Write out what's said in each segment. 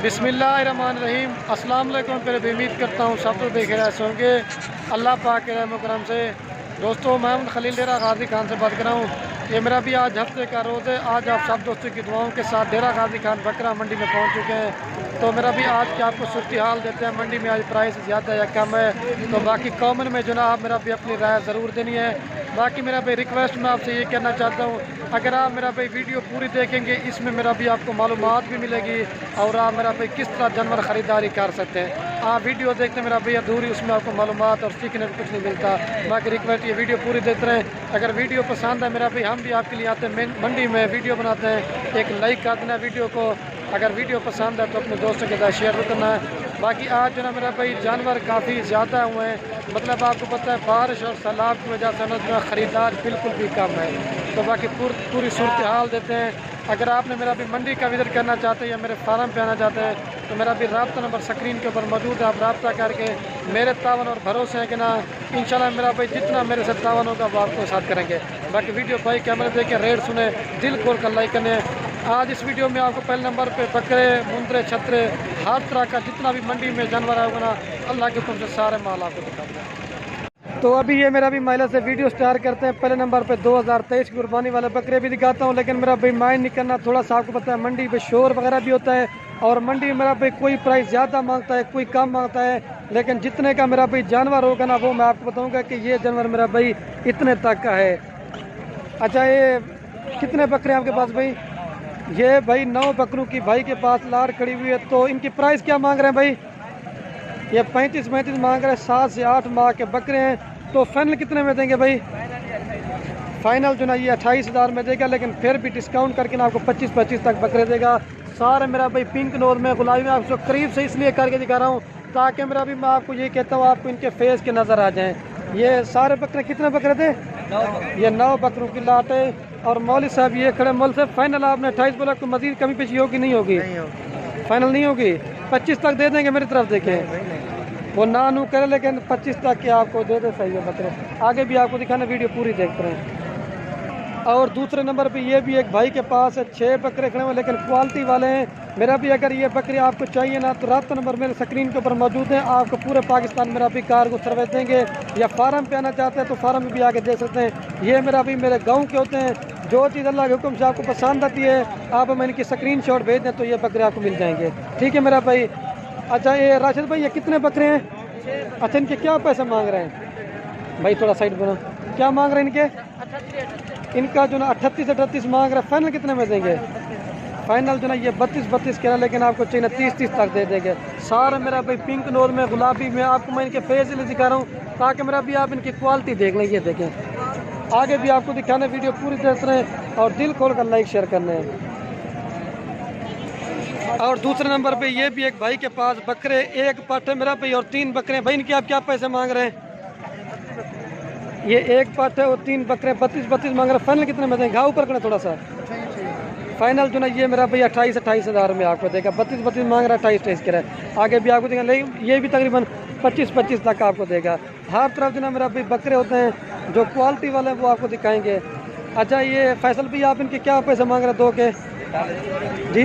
बिस्मिल्लाहिर्रहमानिर्रहीम। अस्सलाम वालेकुम। फिर उम्मीद करता हूँ सब तो देख रहे होंगे अल्लाह पाक के रहम करम से। दोस्तों, मैं खलील डेरा गाजी खान से बात कर रहा हूँ। ये मेरा भी आज हफ्ते का रोज़ है। आज आप सब दोस्तों की दुआओं के साथ डेरा गाजी खान बकरा मंडी में पहुँच चुके हैं। तो मेरा भी आज के आपको सूरत हाल देते हैं। मंडी में आज प्राइस ज़्यादा या कम है, तो बाकी कॉमन में जनाब मेरा भी अपनी राय ज़रूर देनी है। बाकी मेरा भाई रिक्वेस्ट मैं आपसे ये कहना चाहता हूँ, अगर आप मेरा भाई वीडियो पूरी देखेंगे, इसमें मेरा भी आपको मालूमात भी मिलेगी और आप मेरा भाई किस तरह जानवर ख़रीदारी कर सकते हैं। आप वीडियो देखते मेरा भाई अधूरी, उसमें आपको मालूमात और सीखने को कुछ नहीं मिलता। बाकी रिक्वेस्ट ये वीडियो पूरी देते रहें। अगर वीडियो पसंद है मेरा भाई, हम भी आपके लिए आते हैं मंडी में वीडियो बनाते हैं, एक लाइक कर देना वीडियो को। अगर वीडियो पसंद है तो अपने दोस्तों के साथ शेयर भी करना है। बाकी आज जो ना मेरा भाई जानवर काफ़ी ज़्यादा हुए हैं, मतलब आपको पता है बारिश और सैलाब की वजह से ना ख़रीदार बिल्कुल भी कम है। तो बाकी पूरी सूरत हाल देते हैं। अगर आपने मेरा भी मंडी का विज़िट करना चाहते हैं या मेरे फार्म पे आना चाहते हैं तो मेरा भी रब्ता नंबर स्क्रीन के ऊपर मौजूद है। आप रब्ता करके मेरे तावन और भरोसे हैं कि ना इंशाल्लाह मेरा भाई जितना मेरे से तावन होगा वो आपको साथ करेंगे। बाकी वीडियो भाई कैमरे देखें, रेट सुने, दिल खोल कर लाइक करने। आज इस वीडियो में आपको पहले नंबर पे बकरे, मुंदरे, छतरे, हर तरह का जितना भी मंडी में जानवर आएगा ना, अल्लाह के हुक्म से सारे माल आपको दिखाऊंगा। तो अभी ये मेरा भी महिला से वीडियो स्टार्ट करते हैं। पहले नंबर पे 2023 की कुर्बानी वाले बकरे भी दिखाता हूँ, लेकिन मेरा भाई माइंड नहीं करना, थोड़ा सा आपको पता है मंडी पे शोर वगैरह भी होता है और मंडी में मेरा भाई कोई प्राइस ज़्यादा मांगता है, कोई कम मांगता है, लेकिन जितने का मेरा भाई जानवर होगा ना वो मैं आपको बताऊँगा कि ये जानवर मेरा भाई इतने तक का है। अच्छा, ये कितने बकरे हैं आपके पास भाई? ये भाई 9 बकरों की भाई के पास लाड़ खड़ी हुई है। तो इनकी प्राइस क्या मांग रहे हैं भाई? ये 35 मांग रहे हैं। 7 से 8 माह के बकरे हैं। तो फाइनल कितने में देंगे भाई? फाइनल जो ना ये 28,000 में देगा, लेकिन फिर भी डिस्काउंट करके ना आपको 25 तक बकरे देगा। सारे मेरा भाई पिंक नोज में, गुलाबी में, आपको करीब से इसलिए करके दिखा रहा हूँ ताकि मेरा भी मैं आपको ये कहता हूँ आपको इनके फेस के नज़र आ जाएँ। ये सारे बकरे कितने बकरे थे? 9। ये 9 बकरों की लाट है। और मौली साहब ये खड़े। मौली साहब फाइनल आपने 28 बोला, कोई मजीद कमी पेशी होगी नहीं होगी? फाइनल नहीं होगी। 25 तक दे देंगे। मेरी तरफ देखें, वो ना नू करे, लेकिन 25 तक के आपको दे दे सही है बकरे। आगे भी आपको दिखाना, वीडियो पूरी देखते रहें। और दूसरे नंबर पे ये भी एक भाई के पास है 6 बकरे खड़े हुए, लेकिन क्वालिटी वाले हैं। मेरा भी अगर ये बकरी आपको चाहिए ना तो रब्ता नंबर मेरे स्क्रीन के ऊपर मौजूद है। आपको पूरे पाकिस्तान मेरा भी कार को सर्विस देंगे, या फार्म पे आना चाहते हैं तो फार्म में भी आके दे सकते हैं। ये मेरा भी मेरे गाँव के होते हैं। जो चीज़ अल्लाह के हुक्म से आपको पसंद आती है आप हमें इनकी स्क्रीनशॉट भेज दें तो ये बकरे आपको मिल जाएंगे। ठीक है मेरा भाई। अच्छा, ये राशिद भाई ये कितने बकरे हैं? अच्छा, इनके क्या पैसे मांग रहे हैं भाई? थोड़ा साइड बनो। क्या मांग रहे हैं इनके? इनका जो ना 38 मांग रहा है। फाइनल कितने में देंगे? फाइनल जो ना ये 32 कह रहा है, लेकिन आपको चाहिए 30 तक दे देंगे। सारे मेरा भाई पिंक नोर में, गुलाबी में, आपको मैं इनके फेस इसलिए दिखा रहा हूँ ताकि मेरा भी आप इनकी क्वालिटी देख लें। ये देखें, आगे भी आपको दिखाने, वीडियो पूरी देखते रहें और दिल खोल कर लाइक शेयर करने हैं। और दूसरे नंबर पे ये भी एक भाई के पास बकरे, एक पट है मेरा भाई और 3 बकरे। भाई इनके आप क्या पैसे मांग रहे हैं? ये एक पट है और 3 बकरे 32 मांग रहे हैं। फाइनल कितने में देंगे? घाव ऊपर करें थोड़ा सा। फाइनल जो ना ये मेरा भाई 28,000 में आपको देगा। 32 मांग रहा है, 28 के रहा। आगे भी आपको देगा, लेकिन ये भी तकरीबन 25 तक आपको देगा। हर तरफ जो ना मेरा भाई बकरे होते हैं जो क्वालिटी वाले हैं वो आपको दिखाएंगे। अच्छा, ये फैसल भी आप इनके क्या पैसे मांग रहे हैं? 2 के जी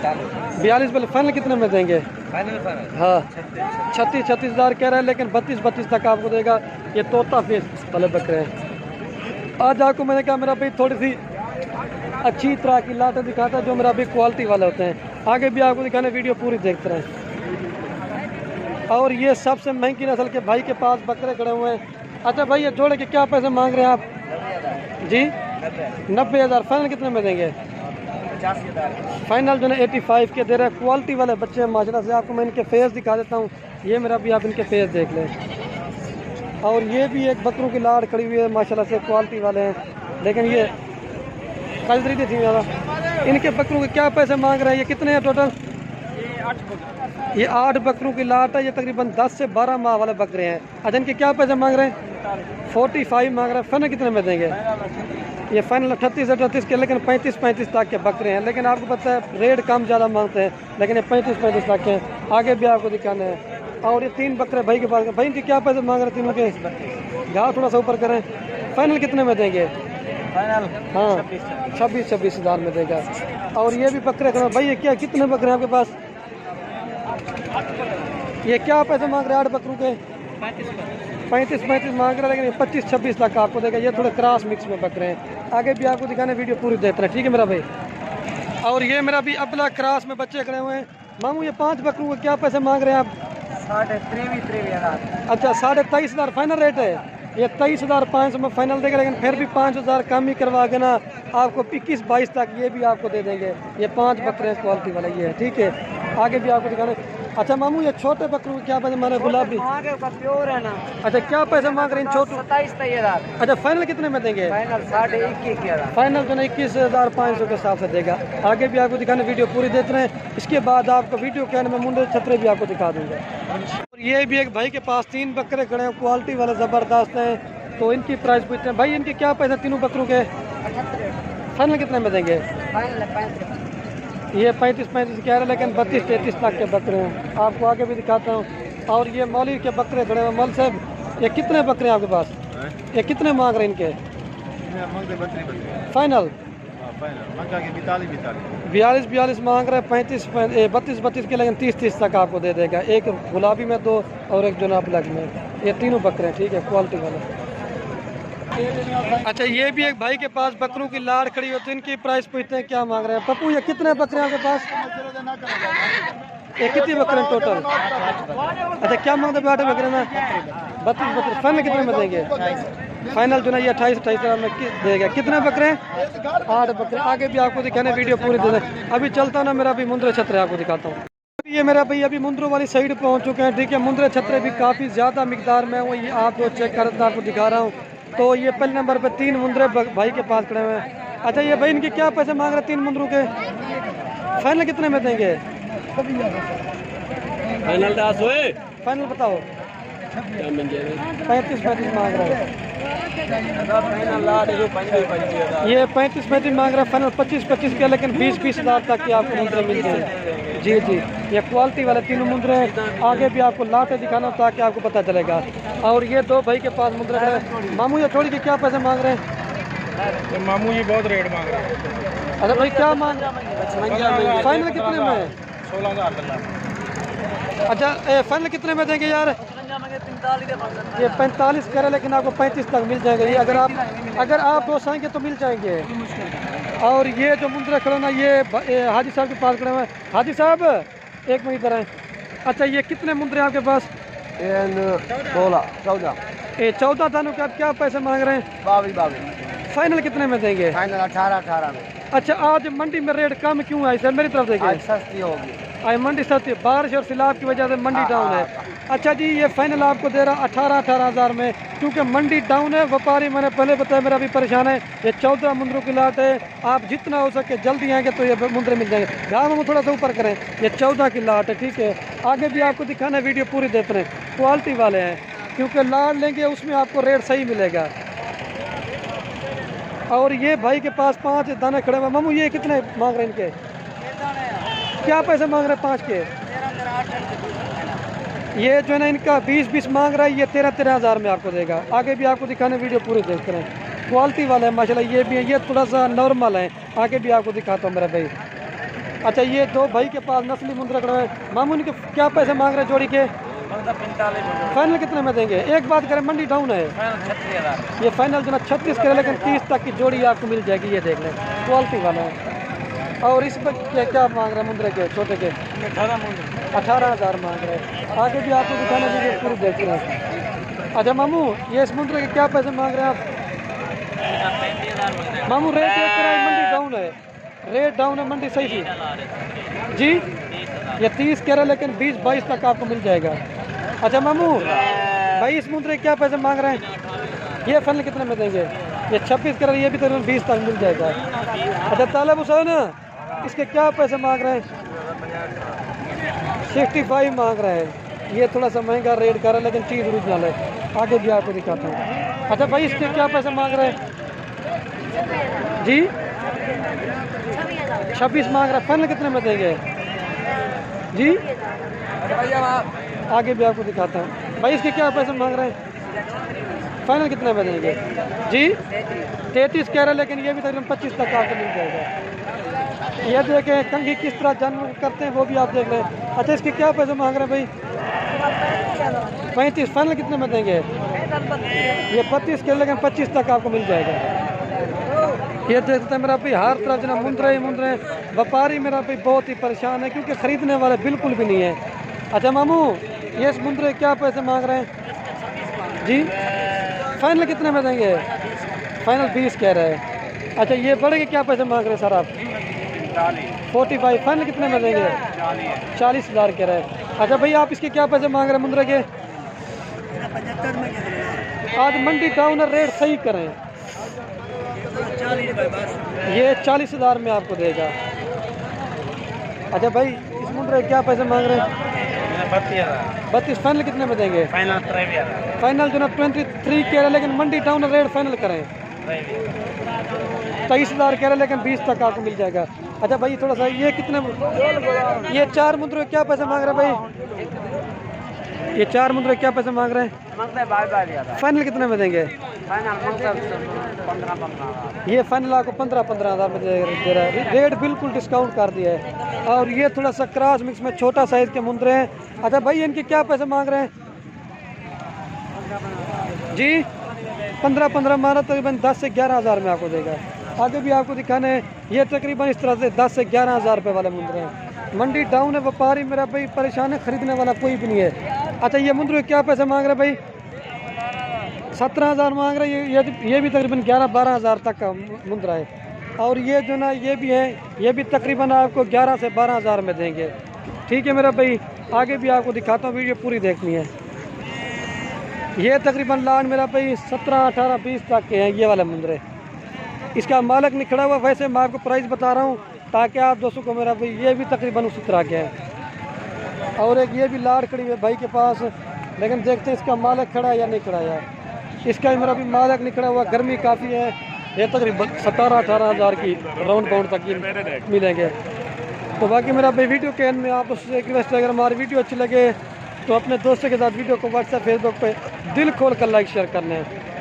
42 वाले। फाइनल कितने में देंगे? हाँ 36,000 कह रहे हैं, लेकिन 32 तक आपको देगा। ये तोता फेस वाले बकरे हैं। आज आपको मैंने कहा मेरा भाई थोड़ी सी अच्छी तरह की लाटें दिखाता है जो मेरा भी क्वालिटी वाले होते हैं। आगे भी आपको दिखाने, वीडियो पूरी देखते रहें। और ये सबसे महंगी नस्ल के भाई के पास बकरे खड़े हुए हैं। अच्छा भाई, ये जोड़े के क्या पैसे मांग रहे हैं आप? जी 90,000। फाइनल कितने में देंगे? फाइनल जो है 85 के दे रहे हैं। क्वालिटी वाले बच्चे हैं माशाल्लाह से। आपको मैं इनके फेस दिखा देता हूँ। ये मेरा भी आप इनके फेस देख लें। और ये भी एक बकरों की लाड़ खड़ी हुई है माशाल्लाह से, क्वालिटी वाले हैं। लेकिन ये कल तरीके थी ज़्यादा। इनके बकरों के क्या पैसे मांग रहे हैं? ये कितने हैं टोटल? ये 8 बकरों की लाट है। ये तकरीबन 10 से 12 माह वाले बकरे हैं। अच्छा, इनके क्या पैसे मांग रहे हैं? 45 मांग रहे हैं। फाइनल कितने में देंगे? ये फाइनल 38 के, लेकिन 35 तक के बकरे हैं। लेकिन आपको पता है रेट कम ज़्यादा मांगते हैं, लेकिन ये 35 तक के हैं। आगे भी आपको दिखाना है। और ये 3 बकरे भाई के पास। भाई इनके क्या पैसे मांग रहे हैं तीनों के? घाव थोड़ा सा ऊपर करें। फाइनल कितने में देंगे? फाइनल हाँ 26,000 में देगा। और ये भी बकरे खड़े भाई, ये क्या कितने बकरे हैं आपके पास? ये क्या पैसे मांग रहे हैं 8 बकरों के? 35 मांग रहे हैं, लेकिन 25-26 लाख आपको देगा। ये थोड़े क्रॉस मिक्स में बकरे हैं। आगे भी आपको दिखाने वीडियो पूरी देते हैं, ठीक है मेरा भाई। और ये मेरा भी अबला क्रॉस में बच्चे खड़े हुए हैं। मामू ये 5 बकरों के क्या पैसे मांग रहे हैं आप? 23,000। अच्छा 23,500 फाइनल रेट है। ये 23,500 में फाइनल देगा, लेकिन फिर भी 5,000 कम ही करवा के ना आपको 21-22 तक ये भी आपको दे देंगे। ये 5 बकरे हैं क्वालिटी वाले, ये है ठीक है। आगे भी आपको दिखाने। अच्छा मामू ये छोटे बकरों के क्या पैसे मांग रहे हैं? गुलाबी प्योर है ना। अच्छा क्या पैसे मांग रहे हैं इन छोटू? 27,000। अच्छा फाइनल कितने में देंगे? फाइनल 21,500। फाइनल जो ना 21,500 के हिसाब से देगा। आगे भी आपको दिखाने वीडियो पूरी देते हैं। इसके बाद आपको वीडियो के अंत में मुंडे छतरे भी आपको दिखा दूंगा। और ये भी एक भाई के पास 3 बकरे खड़े हैं, क्वालिटी वाले ज़बरदस्त हैं। तो इनकी प्राइस पूछते हैं भाई, इनके क्या पैसे तीनों बकरों के? फाइनल कितने में देंगे? ये 35 कह रहे हैं, लेकिन 32-33 लाख के बकरे हैं। आपको आगे भी दिखाता हूँ। और ये मौली के बकरे खड़े हैं। मौल साहब ये कितने बकरे हैं आपके पास? ये कितने मांग रहे हैं इनके? फाइनल 42 मांग रहे हैं। 32 के, लेकिन 30 तक आपको दे देगा। एक गुलाबी में 2 और एक जुनाब ब्लैक में। ये तीनों बकरे हैं, ठीक है क्वालिटी वाले। अच्छा ये भी एक भाई के पास बकरों की लाड़ खड़ी होती है। इनकी प्राइस पूछते हैं क्या मांग रहे हैं। पप्पू ये कितने बकरे हैं आपके पास? ये कितने बकरे हैं टोटल? अच्छा क्या मांगते हैं 8 बकरे में? 32 बकरे। फाइनल कितने में देंगे? फाइनल जो ना ये 28 में देगा। कितने बकरे हैं? 8 बकरे। आगे भी आपको दिखाने वीडियो पूरी दे दें। अभी चलता ना मेरा भी मुंद्रे छतरे आपको दिखाता हूँ। ये मेरा भाई अभी मुंद्रों वाली साइड पहुँच चुके हैं, ठीक है। मुंद्रे छतरे भी काफ़ी ज़्यादा मिकदार में वो ये आपको चेक करता आपको दिखा रहा हूँ। तो ये पहले नंबर पे 3 मुंद्रे भाई के पास खड़े हुए हैं। अच्छा ये भाई इनके क्या पैसे मांग रहे हैं 3 मुंद्रों के? फाइनल कितने में देंगे? फाइनल बताओ। 35 मांग रहा है। ये 35 मांग रहा है। फाइनल 25 के, लेकिन 20 हज़ार तक के आपको मुंद्रे मिल जाएंगे। जी जी ये क्वालिटी वाले 3 मुंद्रे हैं। आगे भी आपको लाटे दिखाना ताकि आपको पता चलेगा। और ये 2 भाई के पास मुंद्रे हैं। मामू ये थोड़ी के क्या पैसे मांग रहे हैं? मामू ये बहुत रेट मांग रहे हैं। अरे भाई क्या मांग फाइनल कितने में? 16,000। अच्छा फाइनल कितने में देंगे यार? ये 45 करे, लेकिन आपको 35 तक मिल जाएगा। ये अगर आप 2 आएंगे तो मिल जाएंगे। और ये जो मुंद्रे खड़े ना ये हाजी साहब के पास खड़े हुए हैं। हाजी साहब एक मिनट इधर आए। अच्छा ये कितने मुंद्रे आपके पास? 14 ये 14 दानों के आप क्या पैसे मांग रहे हैं? 22। फाइनल कितने में देंगे? फाइनल 18 में। अच्छा आज मंडी में रेट कम क्यों है सर? मेरी तरफ देखिए आज सस्ती होगी। आज मंडी सस्ती, बारिश और सैलाब की वजह से मंडी डाउन है। अच्छा जी ये फाइनल आपको दे रहा 18 हज़ार में, क्योंकि मंडी डाउन है। व्यापारी मैंने पहले बताया मेरा भी परेशान है। ये 14 मुंद्रों की लाट है। आप जितना हो सके जल्दी आएंगे तो ये मुंद्रे मिल जाएंगे। ध्यान में थोड़ा सा ऊपर करें। ये 14 की लाट है, ठीक है। आगे भी आपको दिखाना वीडियो पूरी देते हैं। क्वालिटी वाले हैं, क्योंकि लाट लेंगे उसमें आपको रेट सही मिलेगा। और ये भाई के पास 5 दाने खड़े हुए। मामू ये कितने मांग रहे हैं इनके? क्या पैसे मांग रहे हैं 5 के? ये जो है ना इनका 20 मांग रहा है। ये 13 हज़ार में आपको देगा। आगे भी आपको दिखाने वीडियो पूरे देखते हैं। क्वालिटी वाले हैं माशाल्लाह। ये भी है, ये थोड़ा सा नॉर्मल है। आगे भी आपको दिखाता हूँ मेरा भाई। अच्छा ये 2 भाई के पास नस्ली मुंद्रे खड़े हैं। मामू इनके क्या पैसे मांग रहे हैं जोड़ी के? 45। फाइनल कितने में देंगे? एक बात करें मंडी डाउन है। ये फाइनल जो ना 36 करे, लेकिन 30 तक की जोड़ी आपको मिल जाएगी। ये देख लें क्वालिटी वाला है। और इस पर क्या मांग रहे हैं मुंद्रे के छोटे के? 18 हज़ार मांग रहे हैं। आगे भी आपको दिखाना वीडियो पूरी देखते हैं। अच्छा मामू ये इस मुंद्रे के क्या पैसे मांग रहे हैं आप? मामू रेट एक तरह मंडी डाउन है। रेट डाउन है, मंडी सही थी जी। ये 30 कह रहे, लेकिन 20-22 तक आपको मिल जाएगा। अच्छा मामू भाई इस मुंद्रे क्या पैसे मांग रहे हैं? ये फाइनल कितने में देंगे? ये 26 कह रहे, ये भी तकरीबन 20 तक मिल जाएगा। अच्छा तालब हुसैन इसके क्या पैसे मांग रहे हैं? 65 मांग रहे हैं। ये थोड़ा सा महंगा रेट कर रहा है, लेकिन चीज़ ओरिजिनल है। आगे भी आपको दिखाता हूँ। अच्छा भाई इसके क्या पैसे मांग रहे हैं जी? 26 मांग रहा है। फाइनल कितने में देंगे जी? आगे भी आपको दिखाता हूँ। भाई इसके क्या पैसे मांग रहे हैं? फाइनल कितने में देंगे जी? 33 कह रहे हैं, लेकिन ये भी तकरीबन 25 तक आपको मिल जाएगा। ये देखें कंघी किस तरह जन्म करते हैं वो भी आप देख लें। अच्छा इसके क्या पैसे मांग रहे हैं भाई? 35। फाइनल कितने में देंगे? ये 32 के, लेकिन 25 तक आपको मिल जाएगा। ये देखते हैं मेरा भाई हर तरफ जना मुंदरे व्यापारी मेरा भाई बहुत ही परेशान है क्योंकि खरीदने वाले बिल्कुल भी नहीं है। अच्छा मामू ये इस मुंदरे क्या पैसे मांग रहे हैं जी? फाइनल कितने में देंगे? फाइनल 20 कह रहे हैं। अच्छा ये बड़े के क्या पैसे मांग रहे हैं सर आप? 45। फाइनल कितने में देंगे? 40,000 कह रहे हैं। अच्छा भाई आप इसके क्या पैसे मांग रहे हैं मुंदरे के? 75 में आज मंडी टाउन रेट सही करें, ये 40,000 में आपको देगा। अच्छा भाई इस मुंडरे क्या पैसे मांग रहे हैं? 32। फाइनल कितने में देंगे? फाइनल जो ना 23 कह रहे हैं, लेकिन मंडी टाउन रेट फाइनल करें 23,000 कह रहे हैं, लेकिन 20 तक आपको मिल जाएगा। अच्छा भाई थोड़ा सा ये कितने, ये 4 मुंदरे क्या पैसे मांग रहे हैं भाई? ये 4 मुंदरे क्या पैसे मांग रहे हैं? फाइनल कितने में देंगे? ये फाइनल आपको 15,000 में दे रहा है। रेट बिल्कुल डिस्काउंट कर दिया है। और ये थोड़ा सा क्रॉस मिक्स में छोटा साइज के मुंदरे हैं। अच्छा भाई इनके क्या पैसे मांग रहे हैं जी? 15 मारा तकरीबन 10 से 11,000 में आपको देगा। आगे भी आपको दिखाने हैं। ये तकरीबन इस तरह से 10 से 11,000 रुपये वाले मुंदरे हैं। मंडी डाउन है, व्यापारी मेरा भाई परेशान है, खरीदने वाला कोई भी नहीं है। अच्छा ये मुंदरे क्या पैसे मांग रहे भाई? 17,000 मांग रहे हैं। ये भी तकरीबन 11-12,000 तक का मुंदरा है। और ये जो ना ये भी है, ये भी तकरीबन आपको 11 से 12,000 में देंगे। ठीक है मेरा भाई, आगे भी आपको दिखाता हूँ, वीडियो पूरी देखनी है। ये तकरीबन लान मेरा भाई 17, 18, 20 तक के हैं ये वाले मुंदरे। इसका मालिक नहीं खड़ा हुआ, वैसे मैं आपको प्राइस बता रहा हूँ ताकि आप दोस्तों को मेरा भाई ये भी तकरीबन उसी तरह के हैं। और एक ये भी लाड़ खड़ी है भाई के पास, लेकिन देखते हैं इसका मालिक खड़ा है या नहीं खड़ा है। इसका भी मेरा भी मालिक नहीं खड़ा हुआ, गर्मी काफ़ी है। ये तकरीबन 17-18,000 की राउंड बाउंड तक की मिलेंगे। तो बाकी मेरा भाई वीडियो के एंड में आप उससे रिक्वेस्ट है, अगर हमारी वीडियो अच्छी लगे तो अपने दोस्तों के साथ वीडियो को व्हाट्सएप फेसबुक पे दिल खोल कर लाइक शेयर करने हैं।